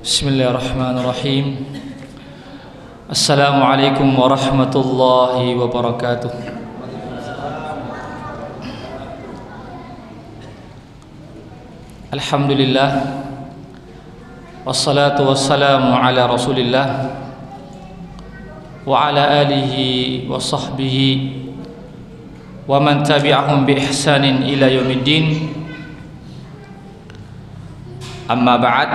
Bismillahirrahmanirrahim. Assalamualaikum warahmatullahi wabarakatuh. Alhamdulillah, wassalatu wassalamu ala rasulillah wa ala alihi wa sahbihi wa man tabi'ahum bi ihsanin ila yaumiddin. Amma ba'd.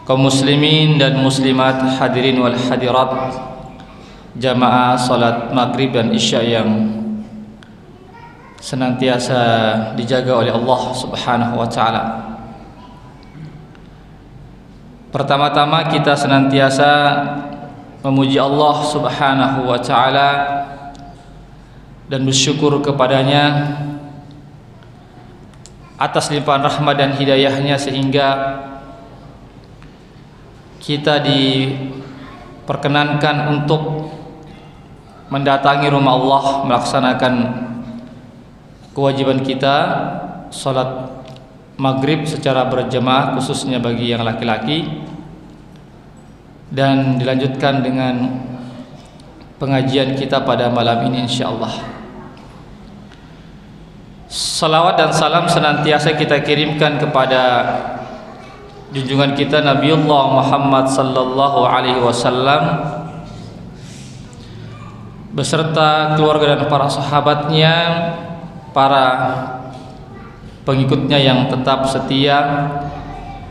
Kaum muslimin dan muslimat, hadirin wal hadirat, jamaah salat maghrib dan isya yang senantiasa dijaga oleh Allah Subhanahu wa ta'ala. Pertama-tama kita senantiasa memuji Allah Subhanahu wa ta'ala dan bersyukur kepadanya atas limpahan rahmat dan hidayahnya sehingga kita diperkenankan untuk mendatangi rumah Allah, melaksanakan kewajiban kita salat maghrib secara berjamaah, khususnya bagi yang laki-laki, dan dilanjutkan dengan pengajian kita pada malam ini insyaallah. Salawat dan salam senantiasa kita kirimkan kepada junjungan kita Nabiullah Muhammad sallallahu alaihi wasallam beserta keluarga dan para sahabatnya, para pengikutnya yang tetap setia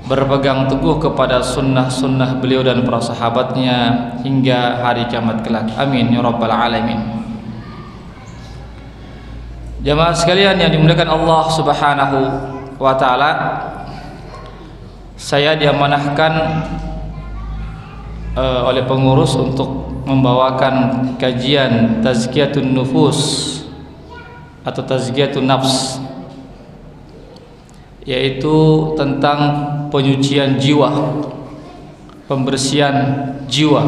berpegang teguh kepada sunnah-sunnah beliau dan para sahabatnya hingga hari kiamat kelak. Amin ya rabbal alamin. Jamaah sekalian yang dimuliakan Allah Subhanahu wa ta'ala, saya diamanahkan oleh pengurus untuk membawakan kajian tazkiyatun nufus atau tazkiyatun nafs, yaitu tentang penyucian jiwa, pembersihan jiwa.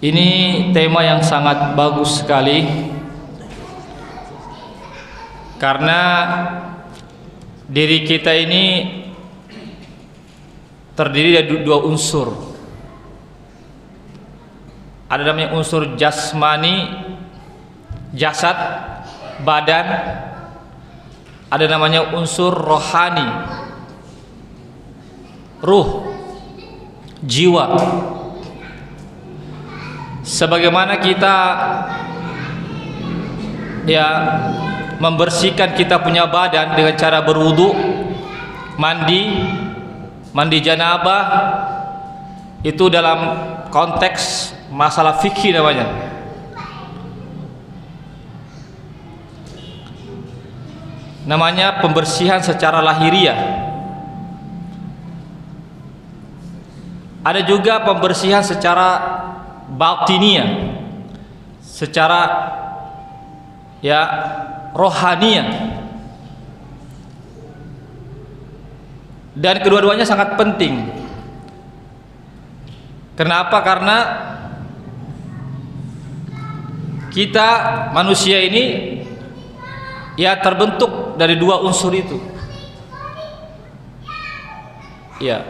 Ini tema yang sangat bagus sekali karena diri kita ini terdiri dari dua unsur. Ada namanya unsur jasmani, jasad, badan. Ada namanya unsur rohani, ruh, jiwa. Sebagaimana kita membersihkan kita punya badan dengan cara berwudu, mandi janabah, itu dalam konteks masalah fikih namanya. Namanya pembersihan secara lahiriah. Ada juga pembersihan secara batiniah, secara rohaniah. Dan kedua-duanya sangat penting. Kenapa? Karena kita manusia ini terbentuk dari dua unsur itu.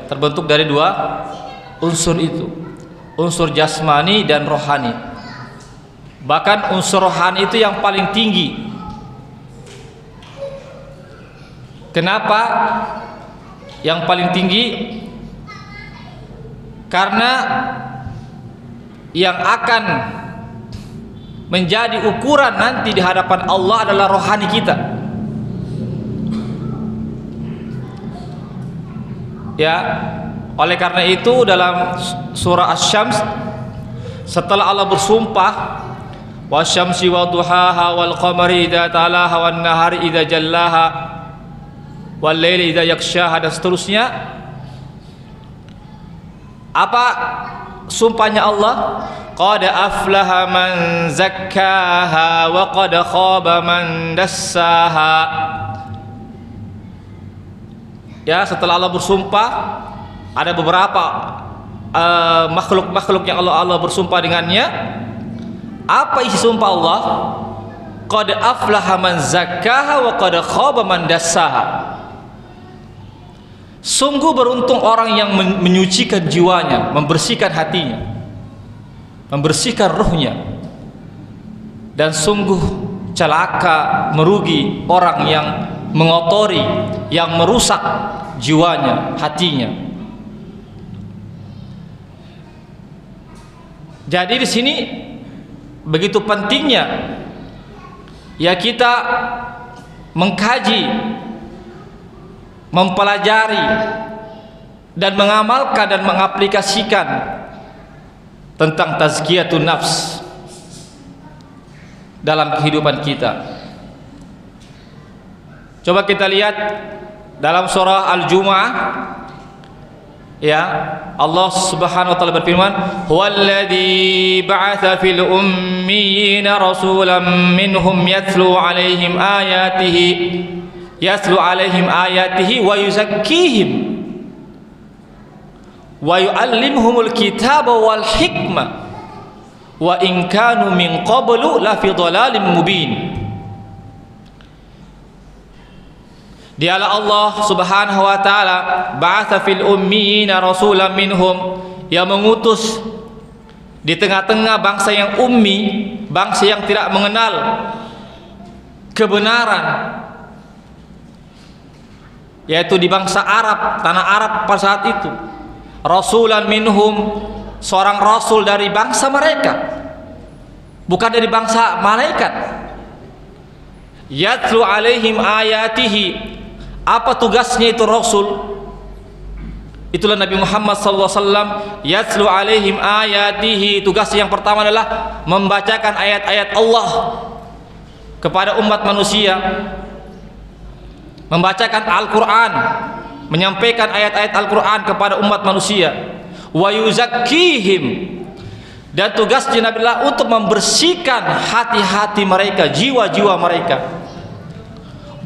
Terbentuk dari dua unsur itu. Unsur jasmani dan rohani. Bahkan unsur rohani itu yang paling tinggi. Kenapa yang paling tinggi? Karena yang akan menjadi ukuran nanti di hadapan Allah adalah rohani kita. Oleh karena itu dalam surah Asy-Syams, setelah Allah bersumpah, wasyamsi wa duhaha wal qamari idza talaha wan nahari idza jallaha wal laili idza yaghshaha, dan seterusnya. Apa sumpahnya Allah? Qad aflaha man zakkaha wa qad khaba man dassaha. Setelah Allah bersumpah, ada beberapa makhluk-makhluk yang Allah bersumpah dengannya. Apa isi sumpah Allah? Qad aflaha man zakkaha wa qad khaba man dassaha. Sungguh beruntung orang yang menyucikan jiwanya, membersihkan hatinya, membersihkan ruhnya. Dan sungguh celaka, merugi orang yang mengotori, yang merusak jiwanya, hatinya. Jadi di sini begitu pentingnya ya kita mengkaji, mempelajari dan mengamalkan dan mengaplikasikan tentang tazkiyatun nafs dalam kehidupan kita. Coba kita lihat dalam surah Al-Jumu'ah, ya, Allah Subhanahu wa taala berfirman, "Huwallazi ba'atsa fil ummiyina rasulan minhum yatlu 'alaihim ayatihi wa yuzakkihim wa yu'allimuhumul kitaba wal hikmah wa in kanu min qablu la fi dhalalin mubin." Dialah Allah Subhanahu wa taala ba'atsa fil ummiyina rasulan minhum, yang mengutus di tengah-tengah bangsa yang ummi, bangsa yang tidak mengenal kebenaran, yaitu di bangsa Arab, tanah Arab pada saat itu. Rasulan minhum, seorang rasul dari bangsa mereka, bukan dari bangsa malaikat. Yatlu alaihim ayatihi, apa tugasnya itu rasul? Itulah Nabi Muhammad SAW. Yatlu alaihim ayatihi, tugasnya yang pertama adalah membacakan ayat-ayat Allah kepada umat manusia, membacakan Al-Quran, menyampaikan ayat-ayat Al-Quran kepada umat manusia. Wa yuzakkihim, dan tugasnya Nabi adalah untuk membersihkan hati-hati mereka, jiwa-jiwa mereka.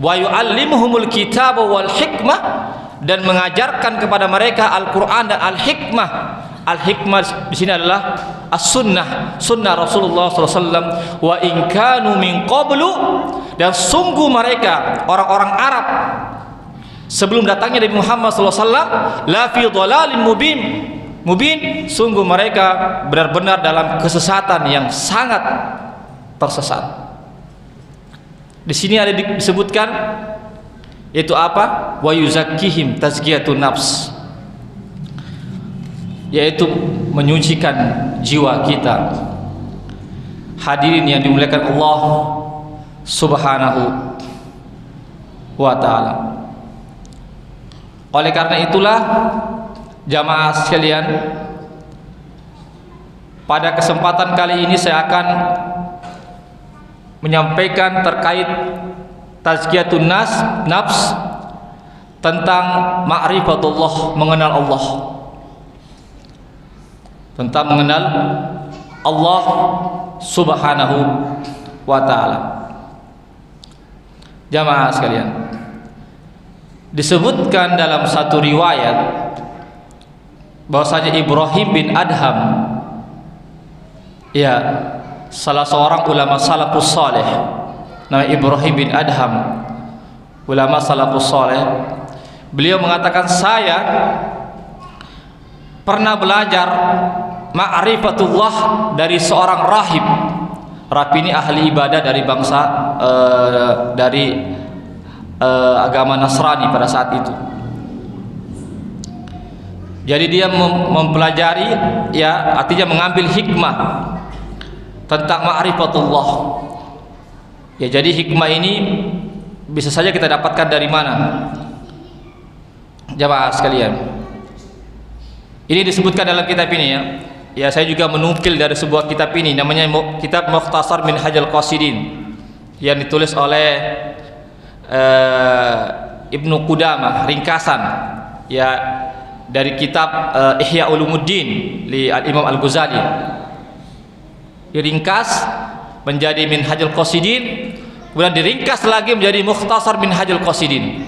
Wa yu'allimuhumul kitaba wal hikmah, dan mengajarkan kepada mereka Al-Quran dan Al-Hikmah. Al-Hikmah di sini adalah as-sunnah, sunnah Rasulullah SAW. Wa in kanu min qablu, dan sungguh mereka orang-orang Arab sebelum datangnya Nabi Muhammad SAW la fi dhalalin mubin, sungguh mereka benar-benar dalam kesesatan yang sangat tersesat. Di sini ada disebutkan, yaitu apa? Wa yuzakkihim, tazkiyatun nafs, yaitu menyucikan jiwa kita. Hadirin yang dimuliakan Allah Subhanahu wa taala. Oleh karena itulah jamaah sekalian, pada kesempatan kali ini saya akan menyampaikan terkait tazkiyatun nafs, tentang ma'rifatullah, mengenal Allah, tentang mengenal Allah Subhanahu wa taala. Jamaah sekalian, disebutkan dalam satu riwayat bahwasanya Ibrahim bin Adham, ya, salah seorang ulama salafus saleh, nama Ibrahim bin Adham, ulama salafus saleh, beliau mengatakan, saya pernah belajar ma'rifatullah dari seorang rahib. Rahib ini ahli ibadah dari bangsa agama Nasrani pada saat itu. Jadi dia mempelajari, ya, artinya mengambil hikmah tentang ma'rifatullah. Ya, jadi hikmah ini bisa saja kita dapatkan dari mana? Jamaah sekalian, ini disebutkan dalam kitab ini, ya. Ya, saya juga menukil dari sebuah kitab ini, namanya kitab Mukhtasar Minhajul Qasidin, yang ditulis oleh Ibnu Qudamah, ringkasan, ya, dari kitab Ihya Ulumuddin li Al-Imam Al-Ghazali. Diringkas menjadi Minhajul Qasidin, kemudian diringkas lagi menjadi Mukhtasar Minhajul Qasidin.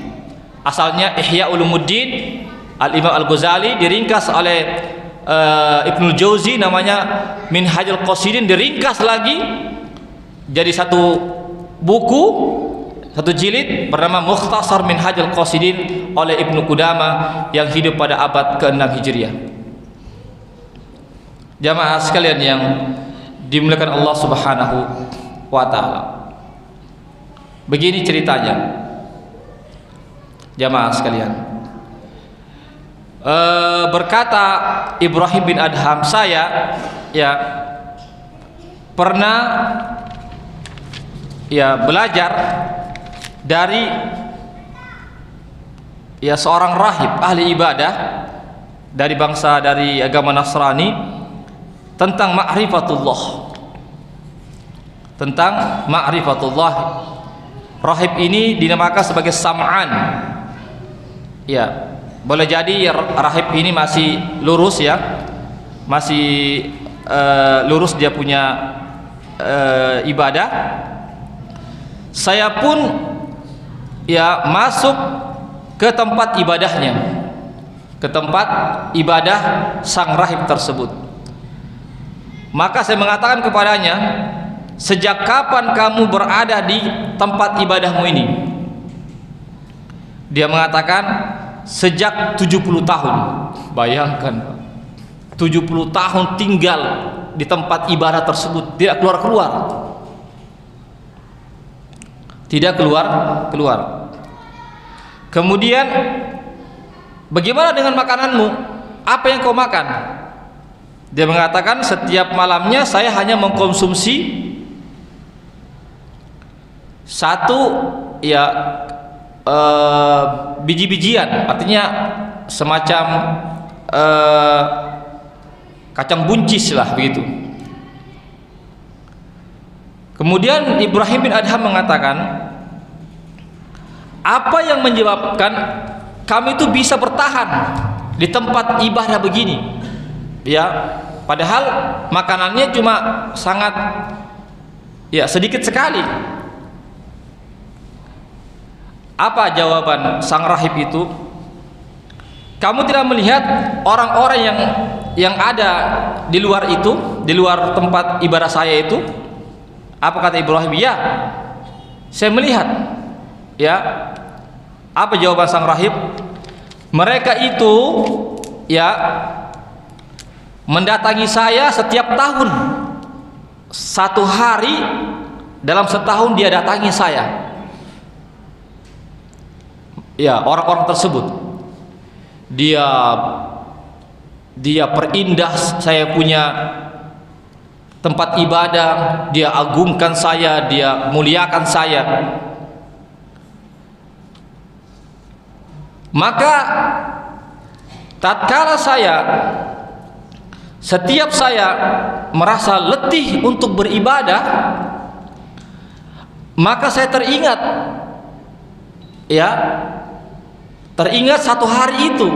Asalnya Ihya Ulumuddin Al-Imam Al-Ghazali, diringkas oleh Ibnul Jauzi, namanya Minhajul Qasidin, diringkas lagi jadi satu buku satu jilid bernama Mukhtasar Minhajul Qasidin oleh Ibnu Qudamah yang hidup pada abad ke-6 Hijriah. Jamaah sekalian yang dimuliakan Allah Subhanahu wa taala. Begini ceritanya. Jamaah sekalian. Berkata Ibrahim bin Adham, saya pernah belajar dari seorang rahib ahli ibadah dari agama Nasrani tentang ma'rifatullah. Rahib ini dinamakan sebagai Sam'an. Boleh jadi rahib ini masih lurus masih lurus dia punya ibadah. Saya pun masuk ke tempat ibadahnya, ke tempat ibadah sang rahib tersebut. Maka saya mengatakan kepadanya, sejak kapan kamu berada di tempat ibadahmu ini? Dia mengatakan, sejak 70 tahun. Bayangkan, 70 tahun tinggal di tempat ibadah tersebut, tidak keluar-keluar. Tidak keluar. Kemudian, bagaimana dengan makananmu? Apa yang kau makan? Dia mengatakan, setiap malamnya saya hanya mengkonsumsi satu biji-bijian, artinya semacam kacang buncis lah begitu. Kemudian Ibrahim bin Adham mengatakan, apa yang menyebabkan kami itu bisa bertahan di tempat ibadah begini? Padahal makanannya cuma sangat sedikit sekali. Apa jawaban sang rahib itu? Kamu tidak melihat orang-orang yang ada di luar itu, di luar tempat ibadah saya itu? Apa kata Ibrahim? Ya, saya melihat. Apa jawaban sang rahib? Mereka itu mendatangi saya setiap tahun. Satu hari dalam setahun dia datangi saya. Orang-orang tersebut dia perindah saya punya tempat ibadah, dia agungkan saya, dia muliakan saya. Maka tatkala setiap saya merasa letih untuk beribadah, maka saya teringat satu hari itu,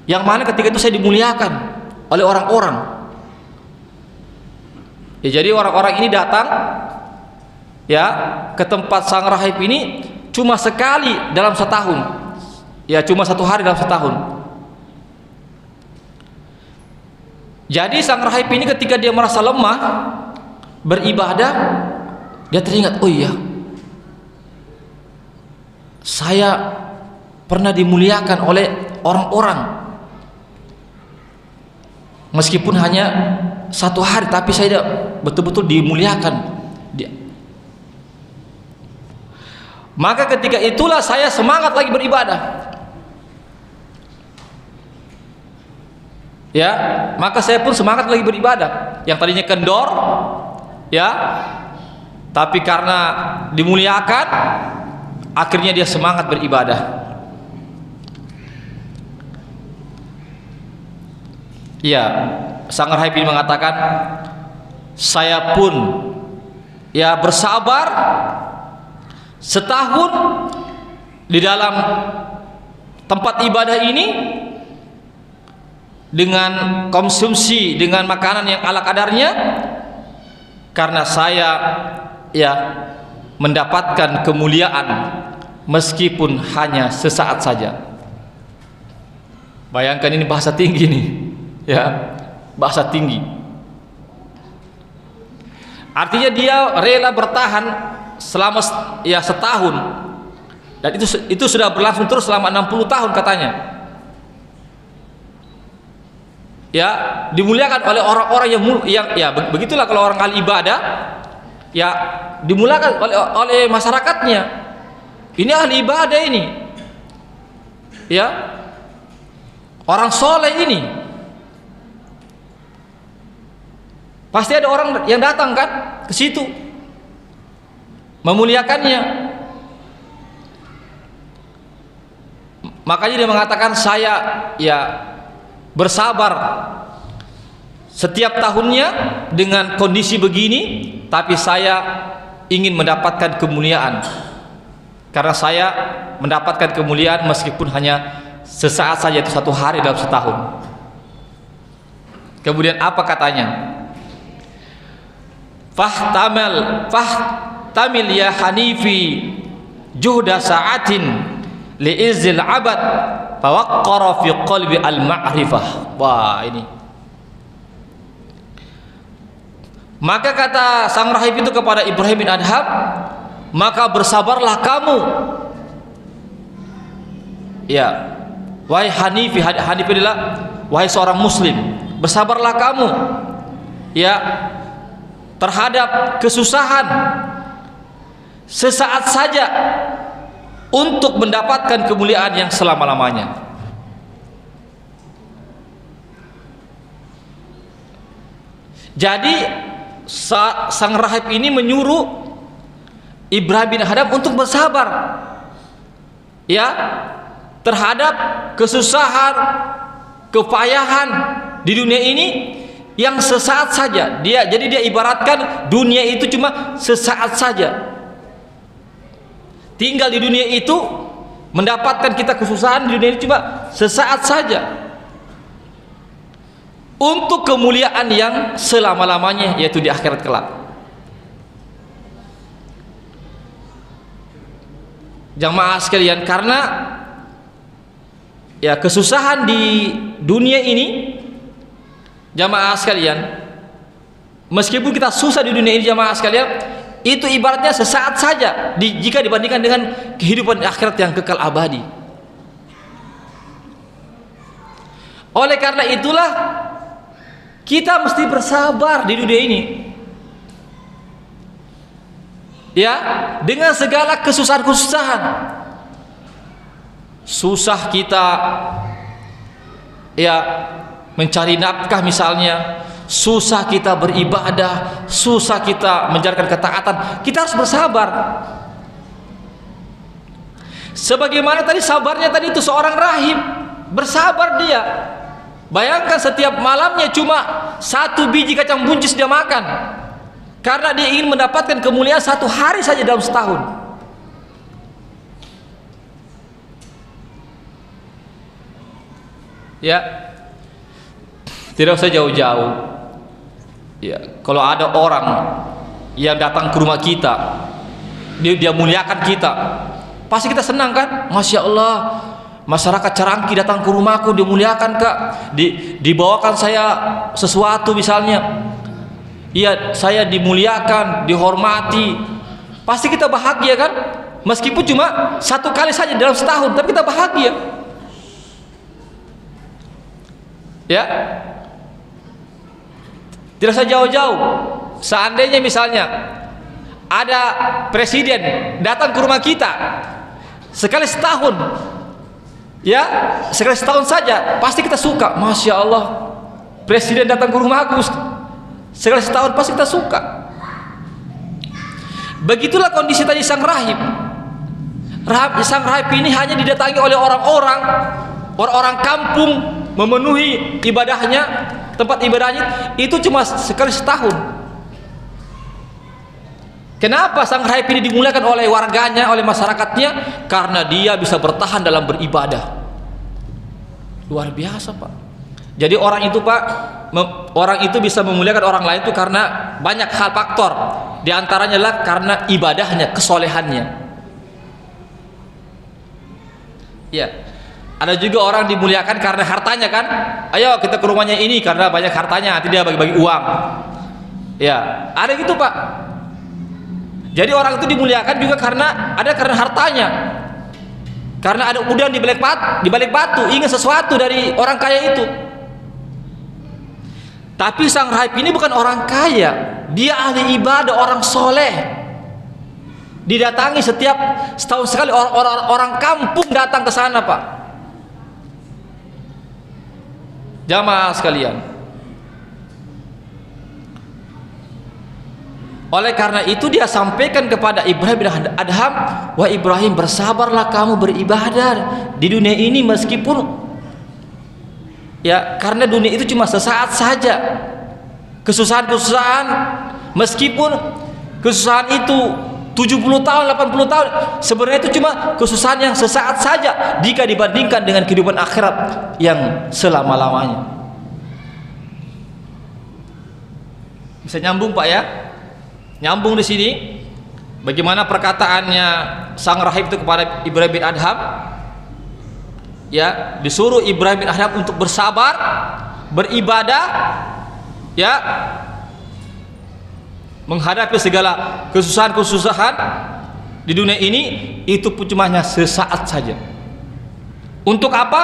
yang mana ketika itu saya dimuliakan oleh orang-orang. Jadi orang-orang ini datang ke tempat sang rahib ini cuma sekali dalam setahun, cuma satu hari dalam setahun. Jadi sang rahib ini ketika dia merasa lemah beribadah, dia teringat, oh iya, saya pernah dimuliakan oleh orang-orang, meskipun hanya satu hari, tapi saya betul-betul dimuliakan. Maka ketika itulah saya semangat lagi beribadah. Maka saya pun semangat lagi beribadah. Yang tadinya kendor, tapi karena dimuliakan, akhirnya dia semangat beribadah. Sang rahib ini mengatakan, saya pun bersabar setahun di dalam tempat ibadah ini dengan konsumsi dengan makanan yang ala kadarnya, karena saya mendapatkan kemuliaan meskipun hanya sesaat saja. Bayangkan, ini bahasa tinggi nih, bahasa tinggi. Artinya dia rela bertahan selama ya setahun, dan itu sudah berlangsung terus selama 60 tahun katanya. Ya, dimuliakan oleh orang-orang yang ya begitulah kalau orang ahli ibadah, ya dimuliakan oleh masyarakatnya. Ini ahli ibadah ini, ya orang soleh ini. Pasti ada orang yang datang kan ke situ memuliakannya. Makanya dia mengatakan, saya ya bersabar setiap tahunnya dengan kondisi begini, tapi saya ingin mendapatkan kemuliaan, karena saya mendapatkan kemuliaan meskipun hanya sesaat saja, itu 1 hari dalam setahun. Kemudian apa katanya? Fahtamil ya hanifi juhda sa'atin li'izil abad fawaqqara fi qalbi al-ma'rifah. Wah, ini. Maka kata sang rahib itu kepada Ibrahim bin Adham, maka bersabarlah kamu, ya wahai hanifi. Hanifi adalah wahai seorang muslim, bersabarlah kamu ya terhadap kesusahan sesaat saja untuk mendapatkan kemuliaan yang selama-lamanya. Jadi sang rahib ini menyuruh Ibrahim bin Adham untuk bersabar ya terhadap kesusahan, kepayahan di dunia ini yang sesaat saja. Jadi dia ibaratkan dunia itu cuma sesaat saja. Tinggal di dunia itu, mendapatkan kita kesusahan di dunia ini cuma sesaat saja, untuk kemuliaan yang selama-lamanya, yaitu di akhirat kelak. Jamaah sekalian, karena ya kesusahan di dunia ini, jamaah sekalian, meskipun kita susah di dunia ini, jamaah sekalian, itu ibaratnya sesaat saja jika dibandingkan dengan kehidupan akhirat yang kekal abadi. Oleh karena itulah kita mesti bersabar di dunia ini, ya, dengan segala kesusahan-kesusahan. Susah kita ya mencari nafkah misalnya, susah kita beribadah, susah kita menjalankan ketaatan, kita harus bersabar. Sebagaimana tadi sabarnya tadi itu seorang rahib, bersabar dia. Bayangkan setiap malamnya cuma 1 biji kacang buncis dia makan, karena dia ingin mendapatkan kemuliaan 1 hari saja dalam setahun. Ya, tidak usah jauh-jauh. Ya, kalau ada orang yang datang ke rumah kita, dia muliakan kita, pasti kita senang kan? Masya Allah, masyarakat Carangki datang ke rumahku, dia muliakan kak, dibawakan saya sesuatu misalnya, iya saya dimuliakan, dihormati, pasti kita bahagia kan? Meskipun cuma 1 kali saja dalam setahun, tapi kita bahagia. Ya, tidak usah jauh-jauh. Seandainya misalnya ada presiden datang ke rumah kita sekali setahun, ya sekali setahun saja, pasti kita suka. Masya Allah, presiden datang ke rumahku sekali setahun, pasti kita suka. Begitulah kondisi tadi sang rahib. Sang rahib ini hanya didatangi oleh orang-orang kampung, memenuhi ibadahnya, tempat ibadahnya itu cuma sekali setahun. Kenapa sang rahib ini dimuliakan oleh warganya, oleh masyarakatnya? Karena dia bisa bertahan dalam beribadah. Luar biasa, Pak. Jadi orang itu, Pak, orang itu bisa memuliakan orang lain itu karena banyak hal faktor. Di antaranya adalah karena ibadahnya, kesolehannya. Ya. Ada juga orang dimuliakan karena hartanya kan? Ayo kita ke rumahnya ini karena banyak hartanya, nanti dia bagi-bagi uang. Ya, ada gitu Pak. Jadi orang itu dimuliakan juga karena hartanya. Karena ada udang di balik batu, ingin sesuatu dari orang kaya itu. Tapi sang rahib ini bukan orang kaya, dia ahli ibadah, orang soleh. Didatangi setiap setahun sekali orang kampung datang ke sana, Pak. Jamaah sekalian. Oleh karena itu dia sampaikan kepada Ibrahim bin Adham, wah Ibrahim, bersabarlah kamu beribadah di dunia ini, meskipun ya, karena dunia itu cuma sesaat saja. Kesusahan meskipun kesusahan itu 70 tahun, 80 tahun, sebenarnya itu cuma kesusahan yang sesaat saja jika dibandingkan dengan kehidupan akhirat yang selama-lamanya. Bisa nyambung, Pak, ya? Nyambung di sini bagaimana perkataannya sang rahib itu kepada Ibrahim bin Adham. Ya, disuruh Ibrahim bin Adham untuk bersabar, beribadah, ya, menghadapi segala kesusahan di dunia ini, itu pun cuma hanya sesaat saja. Untuk apa?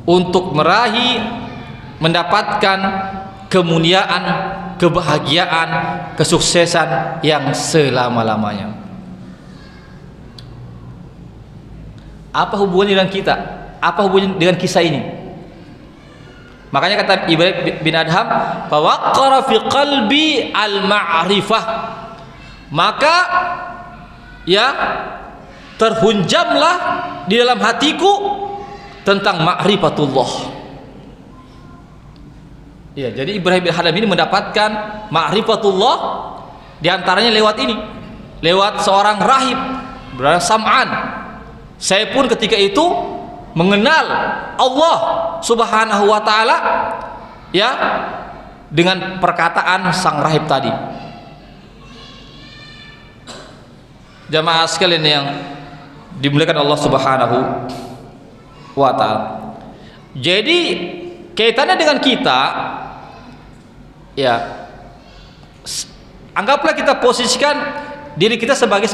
Untuk mendapatkan kemuliaan, kebahagiaan, kesuksesan yang selama-lamanya. Apa hubungannya dengan kita? Apa hubungannya dengan kisah ini? Makanya kata Ibrahim bin Adham, "Fawaqqara fi qalbi al-ma'rifah." Maka ya, terhunjamlah di dalam hatiku tentang ma'rifatullah. Ya, jadi Ibrahim bin Adham ini mendapatkan ma'rifatullah diantaranya lewat ini, lewat seorang rahib bernama Sam'an. Saya pun ketika itu mengenal Allah Subhanahu wa taala, ya, dengan perkataan sang rahib tadi. Jamaah sekalian yang dimuliakan Allah Subhanahu wa taala. Jadi kaitannya dengan kita, ya, anggaplah kita posisikan diri kita sebagai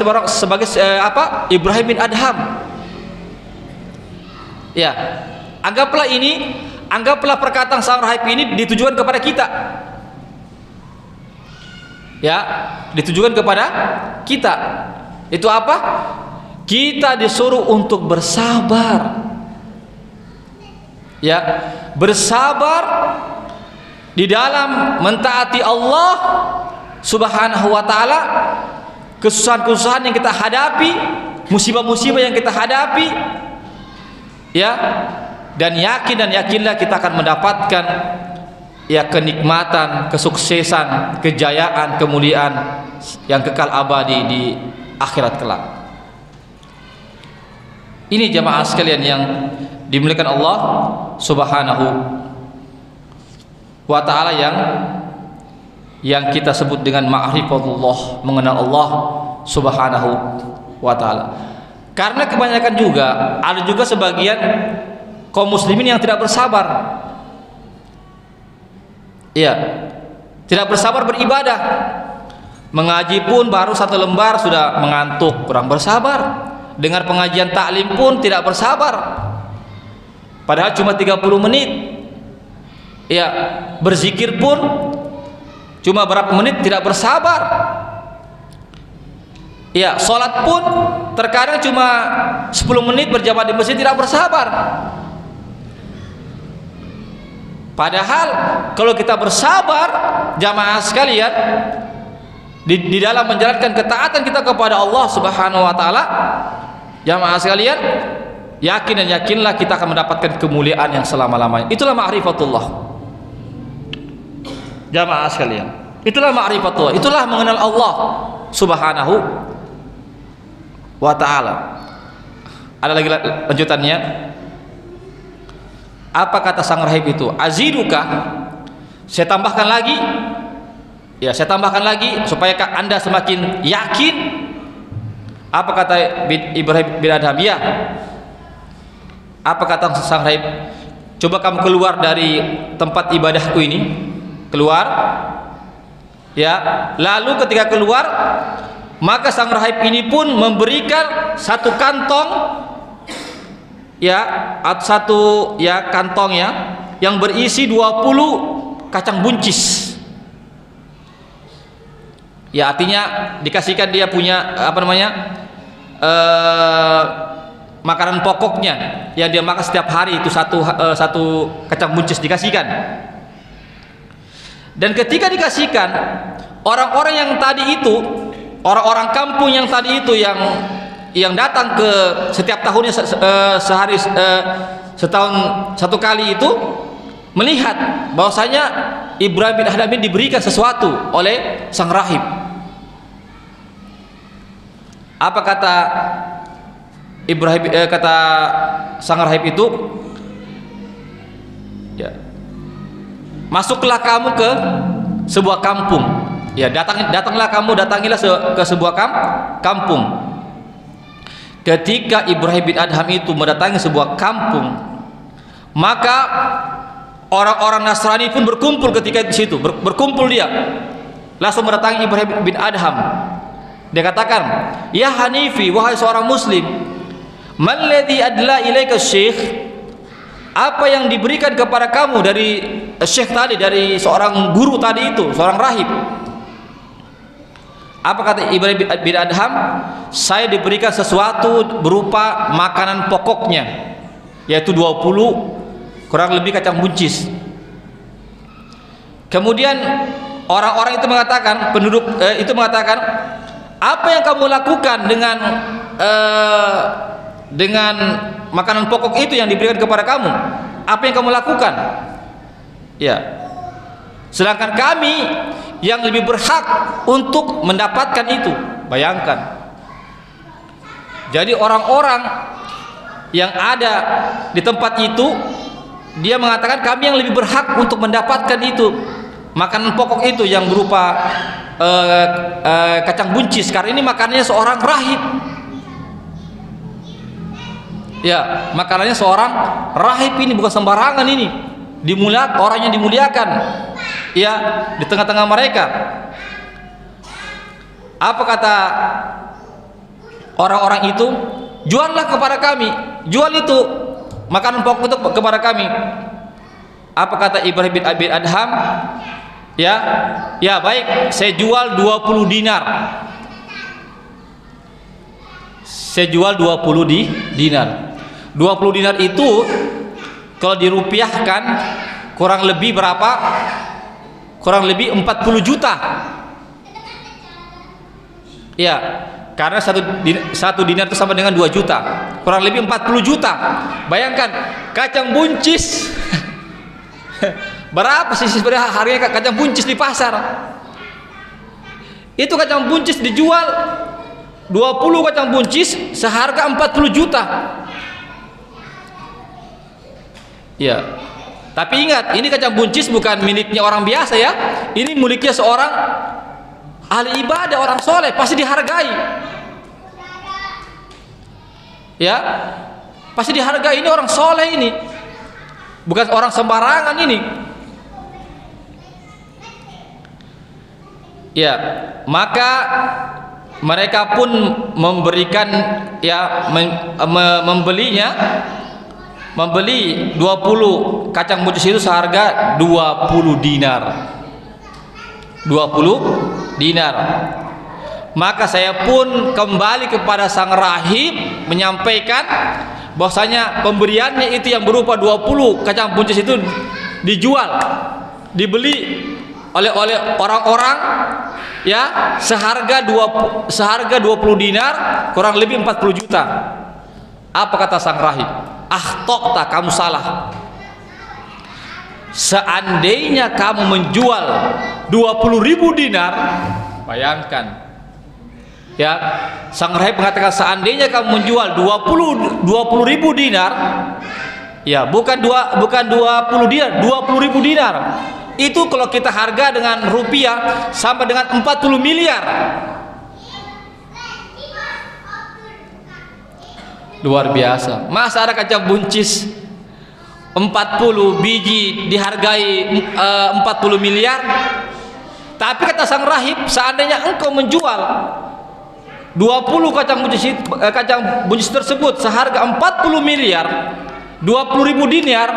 Ibrahim bin Adham. Ya, anggaplah perkataan sang rahib ini ditujukan kepada kita. Ya, ditujukan kepada kita. Itu apa? Kita disuruh untuk bersabar. Ya, bersabar di dalam mentaati Allah Subhanahu wa taala, kesusahan-kesusahan yang kita hadapi, musibah-musibah yang kita hadapi, ya, dan yakinlah kita akan mendapatkan, ya, kenikmatan, kesuksesan, kejayaan, kemuliaan yang kekal abadi di akhirat kelak. Ini jamaah sekalian yang dimuliakan Allah Subhanahu wa taala, yang kita sebut dengan ma'rifatullah, mengenal Allah Subhanahu wa taala. Karena kebanyakan juga ada juga sebagian kaum muslimin yang tidak bersabar. Iya, tidak bersabar beribadah. Mengaji pun baru 1 lembar sudah mengantuk, kurang bersabar. Dengar pengajian taklim pun tidak bersabar. Padahal cuma 30 menit. Ya, berzikir pun cuma berapa menit, tidak bersabar. Ya, sholat pun terkadang cuma 10 menit berjamaah di masjid, tidak bersabar. Padahal kalau kita bersabar, jamaah sekalian, di dalam menjalankan ketaatan kita kepada Allah Subhanahu wa taala, jamaah sekalian, yakinlah kita akan mendapatkan kemuliaan yang selama-lamanya. Itulah ma'rifatullah. Jamaah sekalian, itulah ma'rifatullah, itulah mengenal Allah Subhanahu wa ta'ala. Ada lagi lanjutannya. Apa kata sang rahib itu? Aziduka, saya tambahkan lagi. Ya, saya tambahkan lagi supaya Anda semakin yakin. Apa kata Ibrahim bin Adham? Ya. Apa kata sang rahib? Coba kamu keluar dari tempat ibadahku ini. Keluar. Ya, lalu ketika keluar, maka sang rahib ini pun memberikan satu kantong, ya, satu ya kantong ya, yang berisi 20 kacang buncis. Ya, artinya dikasihkan dia punya apa namanya, makanan pokoknya yang dia makan setiap hari itu satu kacang buncis dikasihkan. Dan ketika dikasihkan, orang-orang yang tadi itu, orang-orang kampung yang tadi itu yang datang ke setiap tahunnya sehari setahun satu kali itu, melihat bahwasanya Ibrahim bin Adham ini diberikan sesuatu oleh sang rahib. Apa kata Ibrahim, kata sang rahib itu, ya, masuklah kamu ke sebuah kampung. Ya, datangilah ke sebuah kampung. Ketika Ibrahim bin Adham itu mendatangi sebuah kampung, maka orang-orang Nasrani pun berkumpul ketika di situ. Berkumpul dia. Langsung mendatangi Ibrahim bin Adham. Dia katakan, "Ya Hanifi, wahai seorang muslim, man ladzi adla ilaika syekh?" Apa yang diberikan kepada kamu dari syekh tadi, dari seorang guru tadi itu, seorang rahib? Apa kata Ibrahim bin Adham? Saya diberikan sesuatu berupa makanan pokoknya, yaitu 20 kurang lebih kacang buncis. Kemudian orang-orang itu mengatakan, penduduk itu mengatakan, apa yang kamu lakukan dengan makanan pokok itu yang diberikan kepada kamu? Apa yang kamu lakukan? Ya, sedangkan kami yang lebih berhak untuk mendapatkan itu. Bayangkan. Jadi orang-orang yang ada di tempat itu, dia mengatakan kami yang lebih berhak untuk mendapatkan itu, makanan pokok itu yang berupa kacang buncis, karena ini makanannya seorang rahib. Ya, makanannya seorang rahib, ini bukan sembarangan, ini orang yang dimuliakan, ya, di tengah-tengah mereka. Apa kata orang-orang itu? Juallah kepada kami, jual itu makanan pokok itu kepada kami. Apa kata Ibrahim bin Adham? Ya baik, saya jual 20 dinar. Saya jual 20 dinar. 20 dinar itu kalau dirupiahkan kurang lebih berapa? Kurang lebih 40 juta. Ya, karena satu dinar itu sama dengan 2 juta. Kurang lebih 40 juta. Bayangkan, kacang buncis. Berapa sih sebenarnya harganya kacang buncis di pasar? Itu kacang buncis dijual 20 kacang buncis seharga 40 juta. Ya. Tapi ingat, ini kacang buncis bukan miliknya orang biasa ya. Ini miliknya seorang ahli ibadah, orang soleh, pasti dihargai. Ya, pasti dihargai, ini orang soleh ini, bukan orang sembarangan ini. Ya, maka mereka pun memberikan, ya, membeli 20 kacang buncis itu seharga 20 dinar. 20 dinar. Maka saya pun kembali kepada sang rahib menyampaikan bahwasanya pemberiannya itu yang berupa 20 kacang buncis itu dijual, dibeli oleh orang-orang, ya, seharga 20 dinar, kurang lebih 40 juta. Apa kata sang rahib? Akhtokta, kamu salah. Seandainya kamu menjual 20.000 dinar, bayangkan, ya, sang rahib mengatakan seandainya kamu menjual 20.000 dinar, ya, bukan 20 dinar, 20.000 dinar. Itu kalau kita harga dengan rupiah sampai dengan 40 miliar. Luar biasa. Masa ada kacang buncis 40 biji dihargai 40 miliar? Tapi kata sang rahib, seandainya engkau menjual 20 kacang buncis tersebut seharga 40 miliar, 20.000 dinar,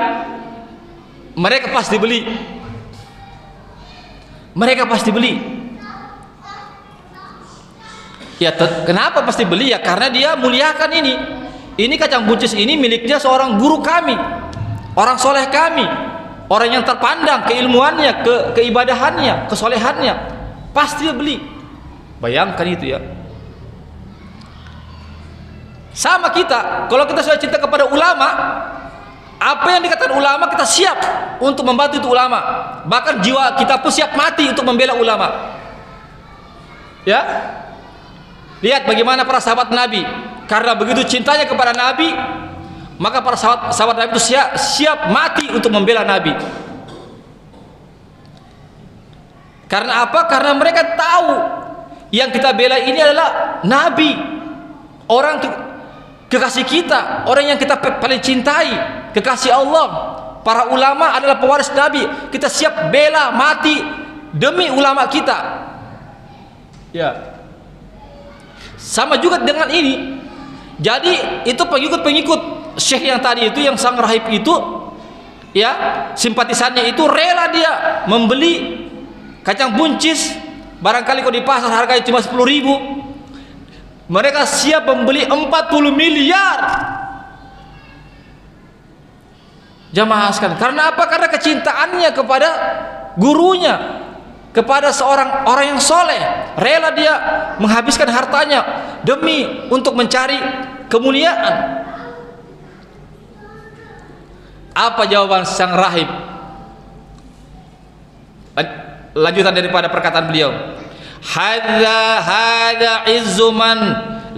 mereka pasti beli. Mereka pasti beli. Ya, kenapa pasti beli? Ya karena dia muliakan ini. Ini kacang buncis ini miliknya seorang guru kami, orang soleh kami, orang yang terpandang keilmuannya, keibadahannya, kesolehannya. Pasti dia beli. Bayangkan itu ya. Sama kita, kalau kita sudah cinta kepada ulama, apa yang dikatakan ulama kita siap untuk membantu itu ulama. Bahkan jiwa kita pun siap mati untuk membela ulama. Ya, lihat bagaimana para sahabat Nabi, karena begitu cintanya kepada Nabi, maka para sahabat Nabi itu siap mati untuk membela Nabi. Karena apa? Karena mereka tahu yang kita bela ini adalah Nabi, orang kekasih kita, orang yang kita paling cintai, kekasih Allah. Para ulama adalah pewaris Nabi. Kita siap bela mati demi ulama kita. Ya. Sama juga dengan ini. Jadi itu pengikut-pengikut syekh yang tadi itu, yang sang rahib itu, ya, simpatisannya itu rela dia membeli kacang buncis. Barangkali kalau di pasar harganya cuma 10.000, mereka siap membeli 40 miliar. Jamaah sekalian, karena apa? Karena kecintaannya kepada gurunya, kepada seorang orang yang soleh, rela dia menghabiskan hartanya demi untuk mencari kemuliaan. Apa jawaban sang rahib? Lanjutan daripada perkataan beliau, hadza izzu man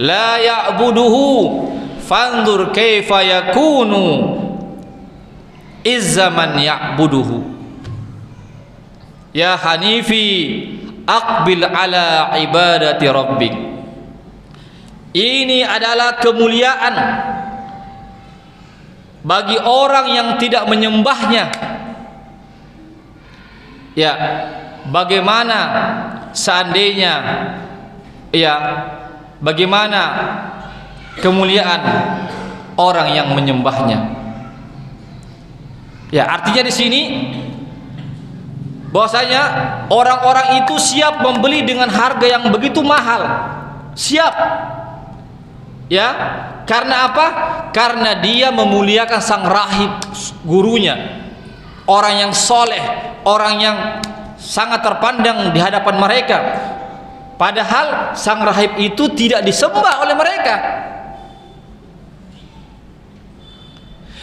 la ya'buduhu fanzur kaifa yakunu izza man ya'buduhu. Ya Hanifi, aqbil ala ibadati rabbik. Ini adalah kemuliaan bagi orang yang tidak menyembahnya. Ya, bagaimana seandainya, ya, bagaimana kemuliaan orang yang menyembahnya? Ya, artinya di sini bahwasanya orang-orang itu siap membeli dengan harga yang begitu mahal. Siap. Ya, karena apa? Karena dia memuliakan sang rahib, gurunya, orang yang soleh, orang yang sangat terpandang di hadapan mereka. Padahal sang rahib itu tidak disembah oleh mereka.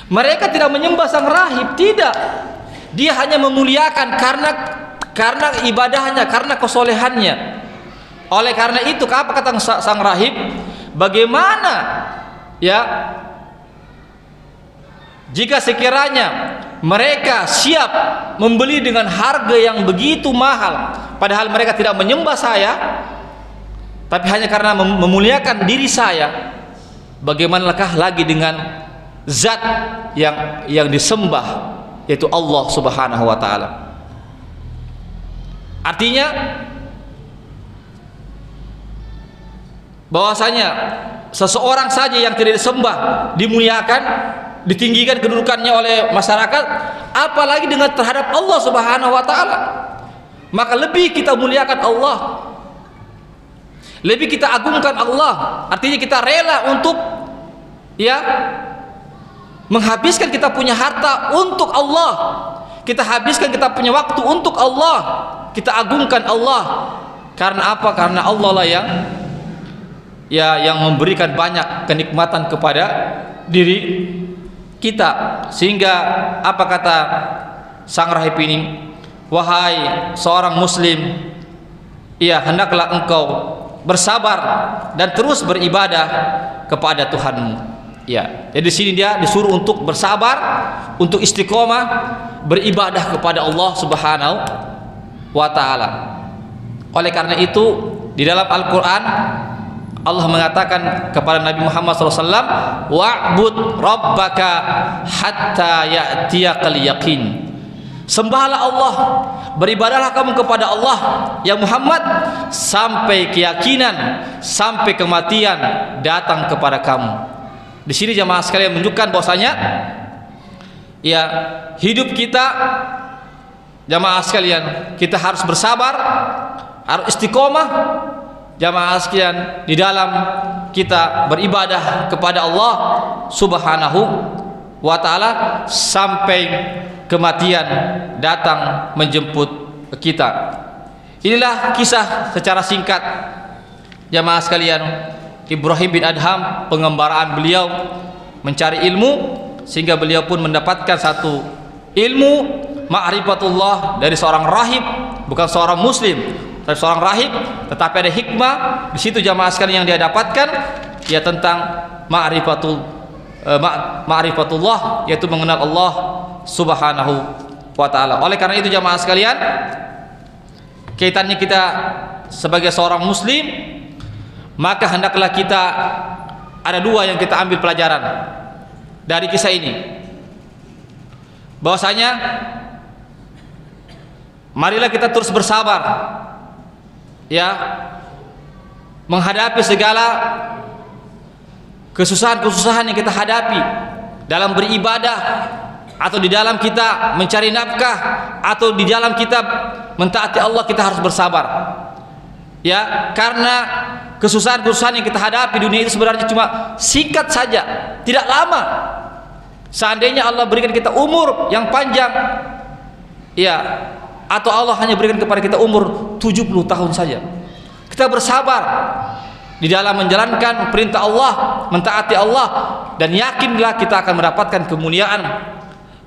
Mereka tidak menyembah sang rahib, tidak. Dia hanya memuliakan karena ibadahnya, karena kesolehannya. Oleh karena itu, apa kata sang rahib? Bagaimana, ya, jika sekiranya mereka siap membeli dengan harga yang begitu mahal, padahal mereka tidak menyembah saya, tapi hanya karena memuliakan diri saya, bagaimanakah lagi dengan zat yang disembah, yaitu Allah Subhanahu wa ta'ala. Artinya bahwasanya seseorang saja yang tidak disembah, dimuliakan, ditinggikan kedudukannya oleh masyarakat, apalagi dengan terhadap Allah Subhanahu wa ta'ala. Maka lebih kita muliakan Allah, lebih kita agungkan Allah. Artinya kita rela untuk, ya, menghabiskan kita punya harta untuk Allah, kita habiskan kita punya waktu untuk Allah, kita agungkan Allah. Karena apa? Karena Allah lah yang memberikan banyak kenikmatan kepada diri kita. Sehingga apa kata sang rahib ini? Wahai seorang muslim, ya, hendaklah engkau bersabar dan terus beribadah kepada Tuhanmu. Ya, jadi di sini dia disuruh untuk bersabar, untuk istiqomah beribadah kepada Allah Subhanahu wa ta'ala. Oleh karena itu, di dalam Al-Quran Allah mengatakan kepada Nabi Muhammad SAW, wa'bud rabbaka hatta ya'tiyakal yaqin. Sembahlah Allah, beribadahlah kamu kepada Allah ya Muhammad sampai keyakinan, sampai kematian datang kepada kamu. Di sini jamaah sekalian menunjukkan bahwasanya ya hidup kita jamaah sekalian kita harus bersabar, harus istiqomah jamaah sekalian di dalam kita beribadah kepada Allah Subhanahu wa taala sampai kematian datang menjemput kita. Inilah kisah secara singkat jamaah sekalian Ibrahim bin Adham, pengembaraan beliau mencari ilmu sehingga beliau pun mendapatkan satu ilmu ma'rifatullah dari seorang rahib, bukan seorang muslim, dari seorang rahib, tetapi ada hikmah di situ jamaah sekalian yang dia dapatkan ya tentang ma'rifatullah, yaitu mengenal Allah Subhanahu wa taala. Oleh karena itu jamaah sekalian, kaitannya kita sebagai seorang muslim, maka hendaklah kita ada dua yang kita ambil pelajaran dari kisah ini. Bahwasanya marilah kita terus bersabar ya menghadapi segala kesusahan-kesusahan yang kita hadapi dalam beribadah, atau di dalam kita mencari nafkah, atau di dalam kita mentaati Allah. Kita harus bersabar ya, karena kesusahan-kesusahan yang kita hadapi dunia itu sebenarnya cuma singkat saja, tidak lama. Seandainya Allah berikan kita umur yang panjang ya, atau Allah hanya berikan kepada kita umur 70 tahun saja, kita bersabar di dalam menjalankan perintah Allah, mentaati Allah, dan yakinlah kita akan mendapatkan kemuliaan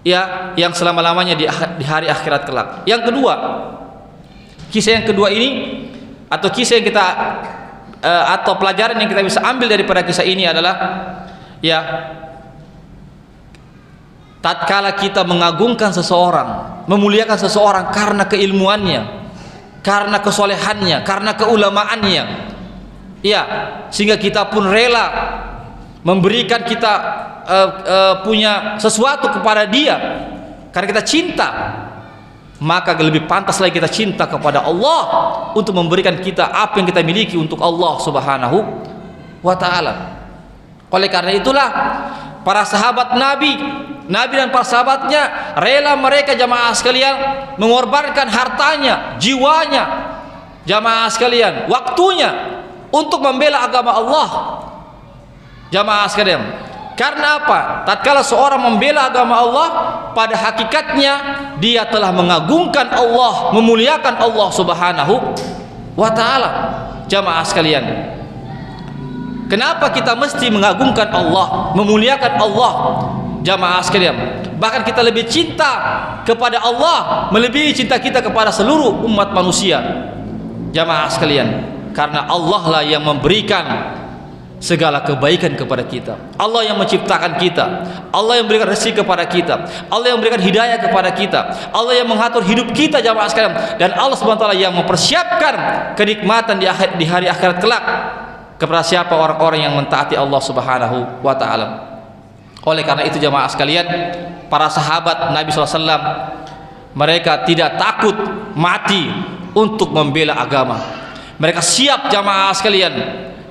ya yang selama-lamanya di hari akhirat kelak. Yang kedua, kisah yang kedua ini, atau kisah yang kita atau pelajaran yang kita bisa ambil daripada kisah ini adalah ya, tatkala kita mengagungkan seseorang, memuliakan seseorang karena keilmuannya, karena kesolehannya, karena keulamaannya ya, sehingga kita pun rela memberikan kita punya sesuatu kepada dia karena kita cinta, maka lebih pantas lagi kita cinta kepada Allah untuk memberikan kita apa yang kita miliki untuk Allah Subhanahu wa taala. Oleh karena itulah para sahabat Nabi dan para sahabatnya rela mereka jamaah sekalian mengorbankan hartanya, jiwanya, jamaah sekalian, waktunya untuk membela agama Allah. Jamaah sekalian, karena apa? Tatkala seorang membela agama Allah, pada hakikatnya dia telah mengagungkan Allah, memuliakan Allah Subhanahu wa taala. Jamaah sekalian, kenapa kita mesti mengagungkan Allah, memuliakan Allah? Jamaah sekalian, bahkan kita lebih cinta kepada Allah melebihi cinta kita kepada seluruh umat manusia. Jamaah sekalian, karena Allah lah yang memberikan segala kebaikan kepada kita, Allah yang menciptakan kita, Allah yang memberikan rezeki kepada kita, Allah yang memberikan hidayah kepada kita, Allah yang mengatur hidup kita jamaah sekalian, dan Allah SWT yang mempersiapkan kenikmatan di hari akhirat kelak kepada siapa orang-orang yang mentaati Allah Subhanahu wa taala. Oleh karena itu jamaah sekalian, para sahabat Nabi SAW mereka tidak takut mati untuk membela agama. Mereka siap jamaah sekalian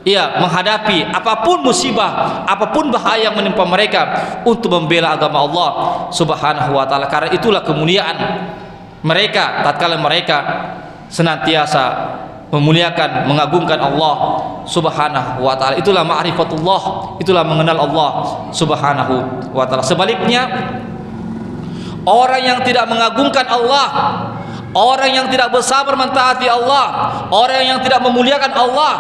ya menghadapi apapun musibah, apapun bahaya yang menimpa mereka untuk membela agama Allah Subhanahu wa taala. Karena itulah kemuliaan mereka tatkala mereka senantiasa memuliakan, mengagungkan Allah Subhanahu wa taala. Itulah ma'rifatullah, itulah mengenal Allah Subhanahu wa taala. Sebaliknya, orang yang tidak mengagungkan Allah, orang yang tidak bersabar mentaati Allah, orang yang tidak memuliakan Allah,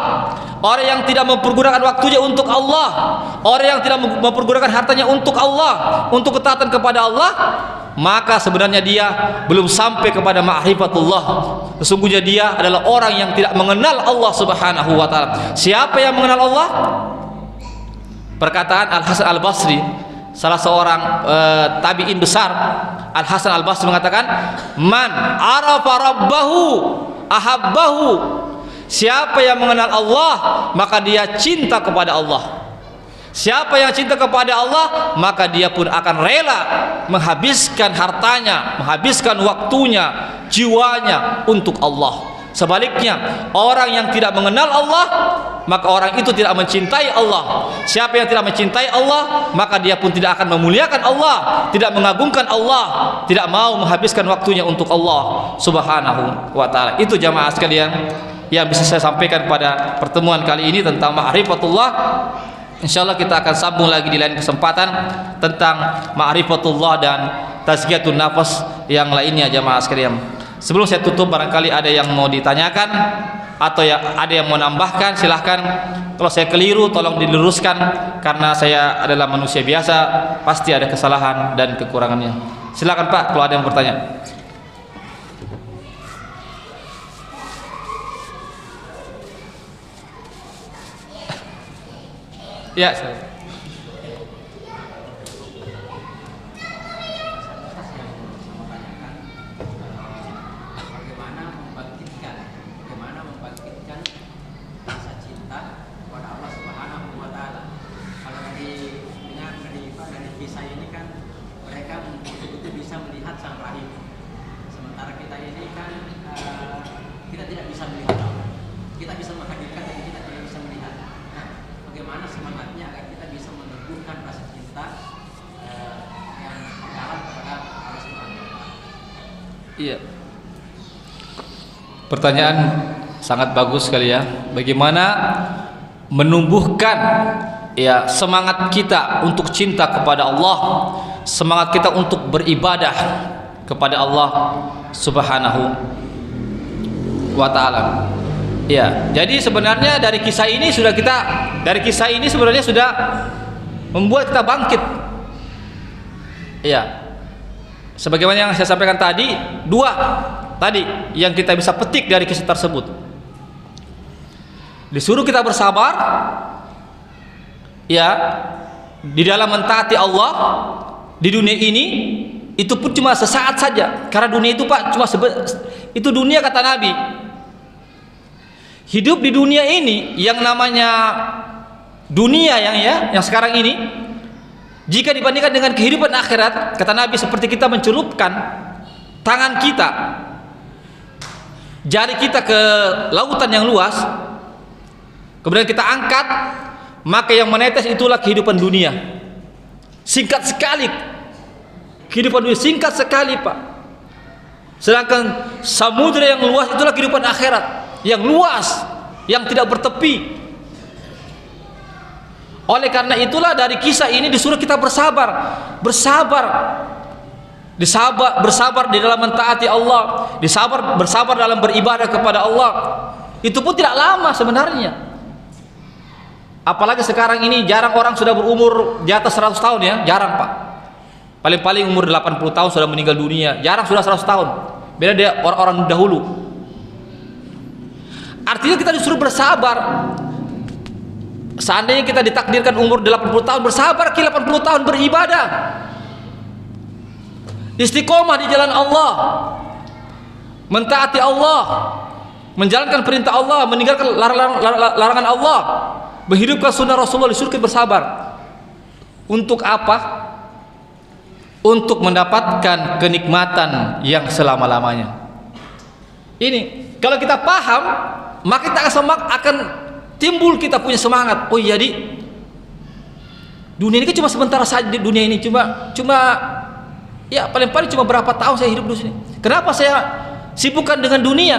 orang yang tidak mempergunakan waktunya untuk Allah, orang yang tidak mempergunakan hartanya untuk Allah, untuk ketaatan kepada Allah, maka sebenarnya dia belum sampai kepada ma'rifatullah. Sesungguhnya dia adalah orang yang tidak mengenal Allah Subhanahu wa taala. Siapa yang mengenal Allah? Perkataan Al-Hasan Al-Basri, salah seorang tabi'in besar, Al-Hasan Al-Basri mengatakan, "Man arafa rabbahu ahabbahu." Siapa yang mengenal Allah, maka dia cinta kepada Allah. Siapa yang cinta kepada Allah, maka dia pun akan rela menghabiskan hartanya, menghabiskan waktunya, jiwanya untuk Allah. Sebaliknya, orang yang tidak mengenal Allah, maka orang itu tidak mencintai Allah. Siapa yang tidak mencintai Allah, maka dia pun tidak akan memuliakan Allah, tidak mengagungkan Allah, tidak mau menghabiskan waktunya untuk Allah Subhanahu wa taala. Itu jamaah sekalian yang bisa saya sampaikan pada pertemuan kali ini tentang ma'rifatullah. Insyaallah kita akan sambung lagi di lain kesempatan tentang ma'rifatullah dan tazkiyatun nafas yang lainnya jamaah sekalian. Sebelum saya tutup, barangkali ada yang mau ditanyakan atau ya ada yang mau nambahkan, silahkan. Kalau saya keliru tolong diluruskan, karena saya adalah manusia biasa, pasti ada kesalahan dan kekurangannya. Silakan Pak, kalau ada yang bertanya. Ya, saya. Iya. Pertanyaan sangat bagus sekali ya. Bagaimana menumbuhkan ya semangat kita untuk cinta kepada Allah, semangat kita untuk beribadah kepada Allah Subhanahu wa taala. Ya, jadi sebenarnya dari kisah ini sebenarnya sudah membuat kita bangkit. Ya. Sebagaimana yang saya sampaikan tadi, dua tadi yang kita bisa petik dari kisah tersebut. Disuruh kita bersabar ya di dalam mentaati Allah di dunia ini, itu pun cuma sesaat saja, karena dunia itu Pak cuma itu dunia kata Nabi. Hidup di dunia ini yang namanya dunia yang sekarang ini, jika dibandingkan dengan kehidupan akhirat, kata Nabi, seperti kita mencelupkan tangan kita, jari kita ke lautan yang luas, kemudian kita angkat, maka yang menetes itulah kehidupan dunia. Singkat sekali kehidupan dunia, singkat sekali Pak. Sedangkan samudra yang luas itulah kehidupan akhirat, yang luas, yang tidak bertepi. Oleh karena itulah dari kisah ini disuruh kita bersabar di dalam mentaati Allah, bersabar dalam beribadah kepada Allah. Itu pun tidak lama sebenarnya. Apalagi sekarang ini jarang orang sudah berumur di atas 100 tahun ya, jarang Pak. Paling-paling umur 80 tahun sudah meninggal dunia, jarang sudah 100 tahun. Beda dia orang-orang dahulu. Artinya kita disuruh bersabar. Seandainya kita ditakdirkan umur 80 tahun, bersabar 80 tahun beribadah, istiqomah di jalan Allah, mentaati Allah, menjalankan perintah Allah, meninggalkan larangan Allah, menghidupkan sunnah Rasulullah, disuruh kita bersabar. Untuk apa? Untuk mendapatkan kenikmatan yang selama-lamanya. Ini kalau kita paham, maka kita akan timbul kita punya semangat. Oh iya, dunia ini kan cuma sebentar saja. Di dunia ini cuma ya paling-paling cuma berapa tahun saya hidup di sini. Kenapa saya sibukkan dengan dunia?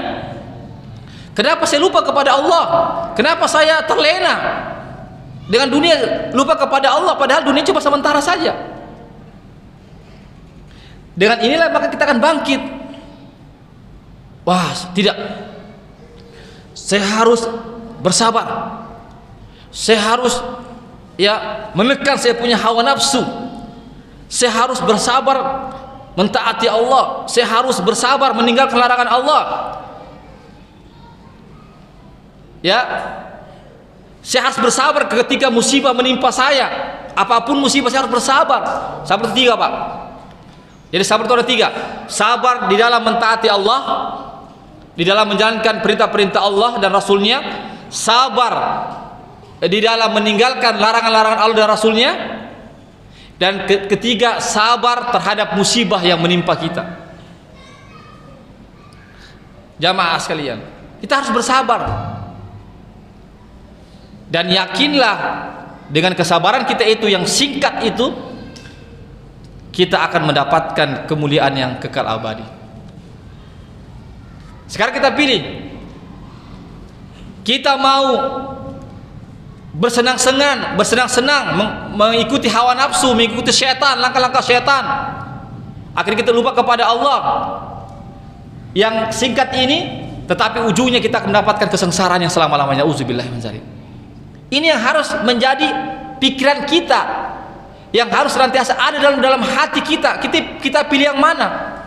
Kenapa saya lupa kepada Allah? Kenapa saya terlena dengan dunia, lupa kepada Allah, padahal dunia cuma sementara saja. Dengan inilah maka kita akan bangkit. Wah, tidak, saya harus bersabar, saya harus ya menekan saya punya hawa nafsu, saya harus bersabar mentaati Allah, saya harus bersabar meninggalkan larangan Allah ya, saya harus bersabar ketika musibah menimpa saya. Apapun musibah saya harus bersabar. Sabar itu 3 Pak. Jadi sabar itu ada 3. Sabar di dalam mentaati Allah, di dalam menjalankan perintah-perintah Allah dan Rasulnya. Sabar di dalam meninggalkan larangan-larangan Allah dan Rasulnya. Dan ketiga, sabar terhadap musibah yang menimpa kita. Jamaah sekalian, kita harus bersabar. Dan yakinlah dengan kesabaran kita itu yang singkat itu, kita akan mendapatkan kemuliaan yang kekal abadi. Sekarang kita pilih, kita mau bersenang-senang mengikuti hawa nafsu, mengikuti syaitan, langkah-langkah syaitan, akhirnya kita lupa kepada Allah yang singkat ini, tetapi ujungnya kita mendapatkan kesengsaraan yang selama-lamanya. Uzubillah min dzalik. Ini yang harus menjadi pikiran kita, yang harus senantiasa ada dalam hati kita. Kita pilih yang mana?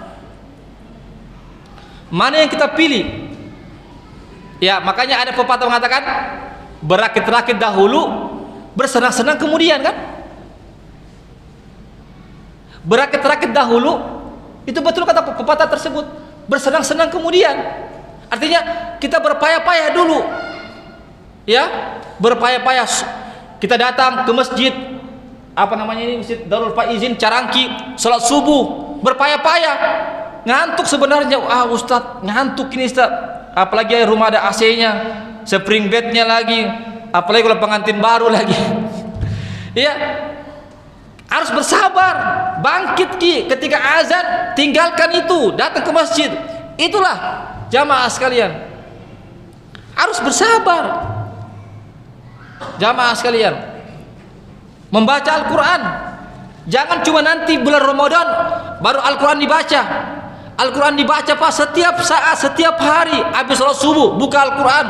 Mana yang kita pilih? Ya, makanya ada pepatah mengatakan, berakit-rakit dahulu, bersenang-senang kemudian, kan? Berakit-rakit dahulu, itu betul kata pepatah tersebut. Bersenang-senang kemudian, artinya kita berpayah-payah dulu, ya, berpayah-payah. Kita datang ke masjid, apa namanya ini, Masjid Darul Faizin Carangki, sholat subuh, berpayah-payah, ngantuk sebenarnya. Ustadz, ngantuk ini Ustadz, apalagi rumah ada AC-nya, spring bednya lagi, apalagi kalau pengantin baru lagi. Ya, harus bersabar, bangkit ketika azan, tinggalkan itu, datang ke masjid. Itulah jamaah sekalian, harus bersabar. Jamaah sekalian, membaca Al-Quran, jangan cuma nanti bulan Ramadan baru Al-Quran dibaca. Al-Quran dibaca Pak, setiap saat, setiap hari, habis sholat subuh buka Al-Quran.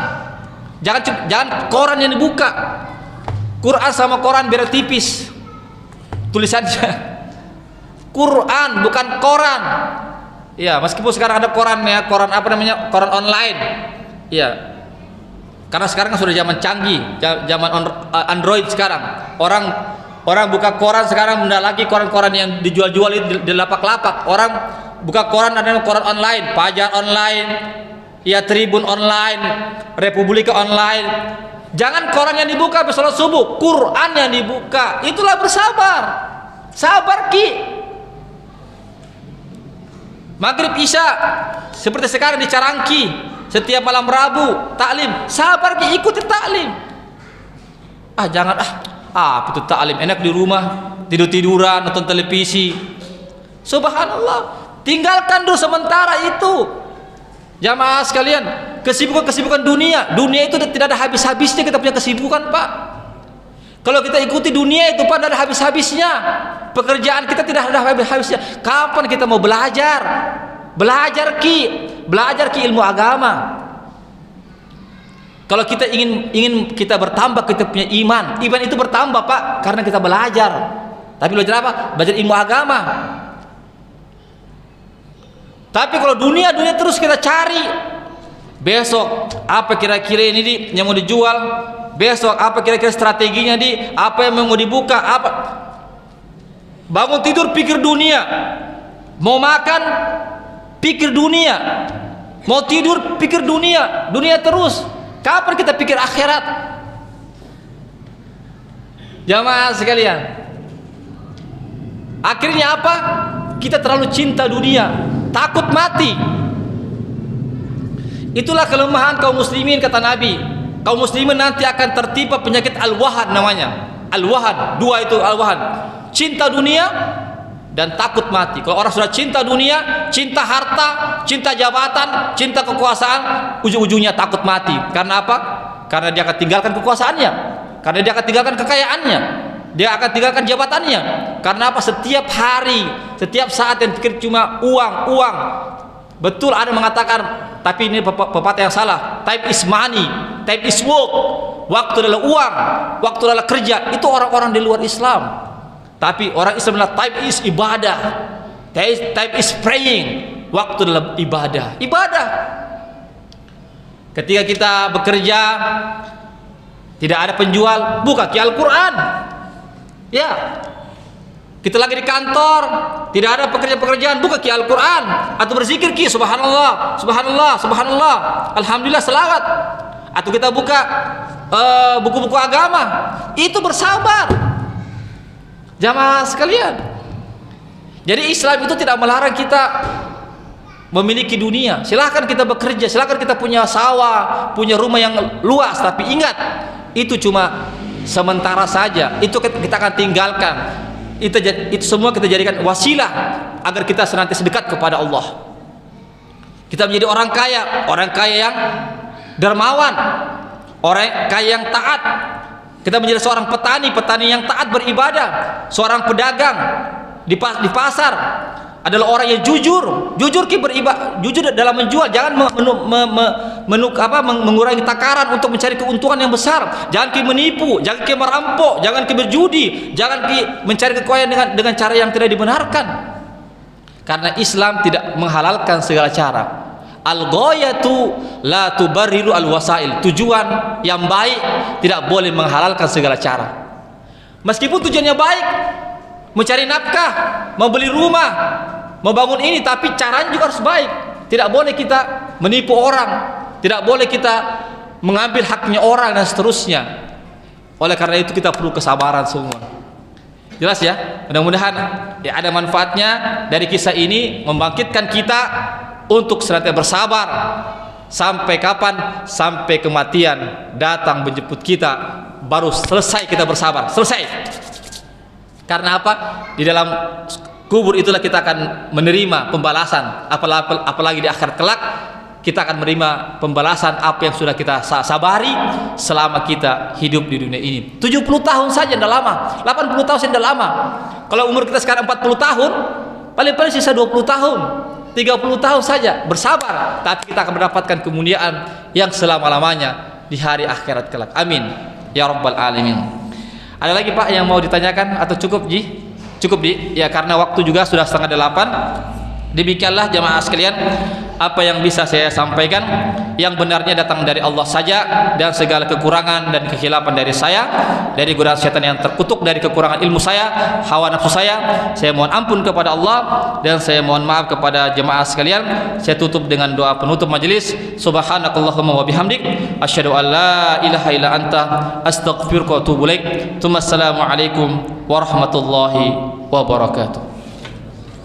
Jangan koran yang dibuka. Quran sama koran beda tipis tulisannya. Quran bukan koran. Ya, meskipun sekarang ada koran, ya, koran apa namanya, koran online. Ya, karena sekarang kan sudah zaman canggih, zaman Android sekarang. Orang buka koran sekarang, benda lagi koran-koran yang dijual-jual di lapak-lapak. Orang buka koran, ada koran online, Fajar online, ya, Tribun online, Republika online. Jangan koran yang dibuka habis sholat subuh, Quran yang dibuka. Itulah bersabar. Sabar ki. Maghrib Isya seperti sekarang di Carangki, setiap malam Rabu taklim. Sabar ki, ikuti taklim. Jangan itu taklim, enak di rumah, tidur-tiduran, nonton televisi. Subhanallah. Tinggalkan dulu sementara itu. Jamaah sekalian, kesibukan dunia itu tidak ada habis-habisnya. Kita punya kesibukan, Pak. Kalau kita ikuti dunia itu, Pak, tidak ada habis-habisnya. Pekerjaan kita tidak ada habis-habisnya. Kapan kita mau belajar? Belajar ki ilmu agama. Kalau kita ingin kita bertambah, kita punya iman itu bertambah, Pak, karena kita belajar. Tapi belajar apa? Belajar ilmu agama. Tapi kalau dunia terus kita cari, besok apa kira-kira ini yang mau dijual, besok apa kira-kira strateginya apa yang mau dibuka, apa. Bangun tidur pikir dunia, mau makan pikir dunia, mau tidur pikir dunia terus. Kapan kita pikir akhirat? Jamaah sekalian, akhirnya apa? Kita terlalu cinta dunia, takut mati. Itulah kelemahan kaum muslimin, kata Nabi. Kaum muslimin nanti akan tertimpa penyakit al-wahad namanya. Al-wahad, dua itu al-wahad. Cinta dunia dan takut mati. Kalau orang sudah cinta dunia, cinta harta, cinta jabatan, cinta kekuasaan, ujung-ujungnya takut mati. Karena apa? Karena dia akan tinggalkan kekuasaannya, karena dia akan tinggalkan kekayaannya, dia akan tinggalkan jabatannya. Karena apa? Setiap hari, setiap saat yang pikir cuma uang. Betul ada mengatakan, tapi ini pepatah yang salah. Time is money, time is work. Waktu adalah uang, waktu adalah kerja. Itu orang-orang di luar Islam. Tapi orang Islam adalah time is ibadah, time is praying. Waktu adalah ibadah. Ketika kita bekerja, tidak ada penjual, buka Al-Quran. Ya, kita lagi di kantor, tidak ada pekerjaan, buka Al-Quran atau berzikir subhanallah, subhanallah, subhanallah, alhamdulillah, selawat. Atau kita buka buku-buku agama. Itu bersabar. Jamaah sekalian, jadi Islam itu tidak melarang kita memiliki dunia. Silahkan kita bekerja, silahkan kita punya sawah, punya rumah yang luas, tapi ingat, itu cuma sementara saja. Itu kita akan tinggalkan. Itu semua kita jadikan wasilah agar kita senantiasa dekat kepada Allah. Kita menjadi orang kaya yang dermawan, orang kaya yang taat. Kita menjadi seorang petani yang taat beribadah, seorang pedagang di pasar adalah orang yang jujur beribadah, jujur dalam menjual, jangan mengurangi takaran untuk mencari keuntungan yang besar, jangan menipu, jangan merampok, jangan berjudi, jangan mencari kekayaan dengan cara yang tidak dibenarkan, karena Islam tidak menghalalkan segala cara. Al-ghayatu la tubarriru al-wasail, tujuan yang baik tidak boleh menghalalkan segala cara. Meskipun tujuannya baik, mencari nafkah, membeli rumah, membangun ini, tapi caranya juga harus baik. Tidak boleh kita menipu orang, tidak boleh kita mengambil haknya orang dan seterusnya. Oleh karena itu kita perlu kesabaran semua. Jelas ya? Mudah-mudahan ya ada manfaatnya dari kisah ini, membangkitkan kita untuk senantiasa bersabar. Sampai kapan? Sampai kematian datang menjemput kita, baru selesai kita bersabar. Selesai. Karena apa? Di dalam kubur itulah kita akan menerima pembalasan, apalagi di akhir kelak kita akan menerima pembalasan apa yang sudah kita sabari selama kita hidup di dunia ini. 70 tahun saja tidak lama, 80 tahun saja tidak lama. Kalau umur kita sekarang 40 tahun, paling-paling sisa 20 tahun, 30 tahun saja, bersabar, tapi kita akan mendapatkan kemuliaan yang selama-lamanya di hari akhirat kelak. Amin ya rabbal alamin. Ada lagi Pak yang mau ditanyakan atau cukup Ji? Cukup Di? Ya, karena waktu juga sudah 7:30. Demikianlah jamaah sekalian apa yang bisa saya sampaikan. Yang benarnya datang dari Allah saja, dan segala kekurangan dan kekhilafan dari saya, dari godaan setan yang terkutuk dari kekurangan ilmu saya, hawa nafsu saya mohon ampun kepada Allah, dan saya mohon maaf kepada jemaah sekalian. Saya tutup dengan doa penutup majelis. Subhanakallahumma wa bihamdik, asyhadu an la ilaha illa anta, astaghfiruka wa atubu ilaik. Assalamualaikum warahmatullahi wabarakatuh.